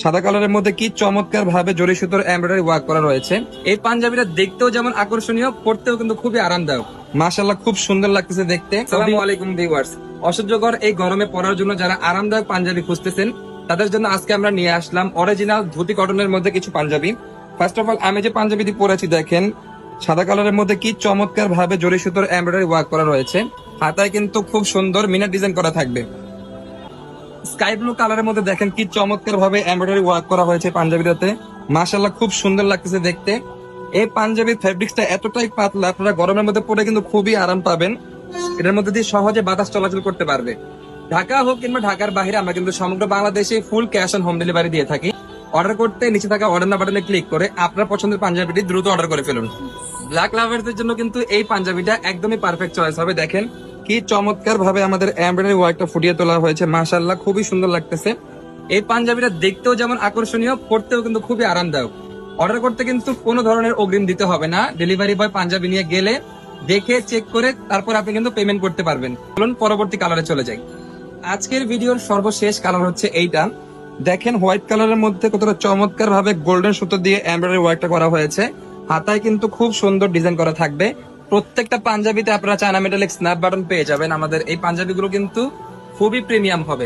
সাদা কালারের মধ্যে কি চমৎকার ভাবে জরি সুতোর এমব্রয়ডারি ওয়ার্ক করা রয়েছে। এই পাঞ্জাবিটা দেখতেও যেমন আকর্ষণীয়, পড়তেও কিন্তু খুবই আরামদায়ক। মাশাআল্লাহ, খুব সুন্দর লাগতেছে দেখতে। আসসালামু আলাইকুম ভিউয়ার্স, অসহ্যকর এই গরমে পরার জন্য যারা আরামদায়ক পাঞ্জাবি খুঁজতেছেন তাদের জন্য আজকে আমরা নিয়ে আসলাম অরিজিনাল ধুতি কটনের মধ্যে কিছু পাঞ্জাবি। ফার্স্ট অফ অল, আমি যে পাঞ্জাবিটি পরেছি দেখেন, সাদা কালারের মধ্যে কি চমৎকার ভাবে জরি সুতোর এমব্রয়ডারি ওয়ার্ক করা রয়েছে। হাতায় কিন্তু খুব সুন্দর মিনার ডিজাইন করা থাকবে। স্কাই ব্লু কালারের মধ্যে দেখেন কি চমৎকার ভাবে এমব্রয়ডারি ওয়ার্ক করা হয়েছে পাঞ্জাবিটাতে। মাশাআল্লাহ, খুব সুন্দর লাগতেছে দেখতে। এই পাঞ্জাবির ফেব্রিক্সটা এতটাই পাতলা, আপনারা গরমের মধ্যে পরে কিন্তু খুবই আরাম পাবেন। এটার মধ্যে দিয়ে সহজে বাতাস চলাচল করতে পারবে। ঢাকা হোক কিংবা ঢাকার বাইরে, আমরা কিন্তু সমগ্র বাংলাদেশে full cash on home delivery দিয়ে থাকি। অর্ডার করতে নিচে থাকা অর্ডার না বাটনে ক্লিক করে আপনার পছন্দের পাঞ্জাবিটি দ্রুত অর্ডার করে ফেলুন। ব্ল্যাক লাভারদের জন্য কিন্তু এই পাঞ্জাবিটা একদমই পারফেক্ট চয়েস হবে। দেখেন কি চমৎকার ভাবে আমাদের এমব্রয়ডারি ওয়ার্কটা ফুটিয়ে তোলা হয়েছে। মাশাআল্লাহ, খুবই সুন্দর লাগতেছে। এই পাঞ্জাবিটা দেখতেও যেমন আকর্ষণীয়, পড়তেও কিন্তু খুবই আরামদায়ক। অর্ডার করতে কিন্তু কোনো ধরনের অগ্রিম দিতে হবে না। ডেলিভারি বয় পাঞ্জাবি নিয়ে গেলে দেখে চেক করে তারপর আপনি কিন্তু পেমেন্ট করতে পারবেন। চলুন পরবর্তী কালারে চলে যাই। আজকের ভিডিওর সর্বশেষ কালার হচ্ছে এইটা। দেখেন হোয়াইট কালারের মধ্যে কতটা চমৎকার ভাবে গোল্ডেন সুতো দিয়ে এমব্রয়ডারি ওয়ার্কটা করা হয়েছে। হাতায় কিন্তু খুব সুন্দর ডিজাইন করা থাকবে। প্রত্যেকটা পাঞ্জাবিতে আপনারা চায়না মেটালিক স্ন্যাপ বাটন পেয়ে যাবেন। আমাদের এই পাঞ্জাবিগুলো কিন্তু খুবই প্রিমিয়াম হবে।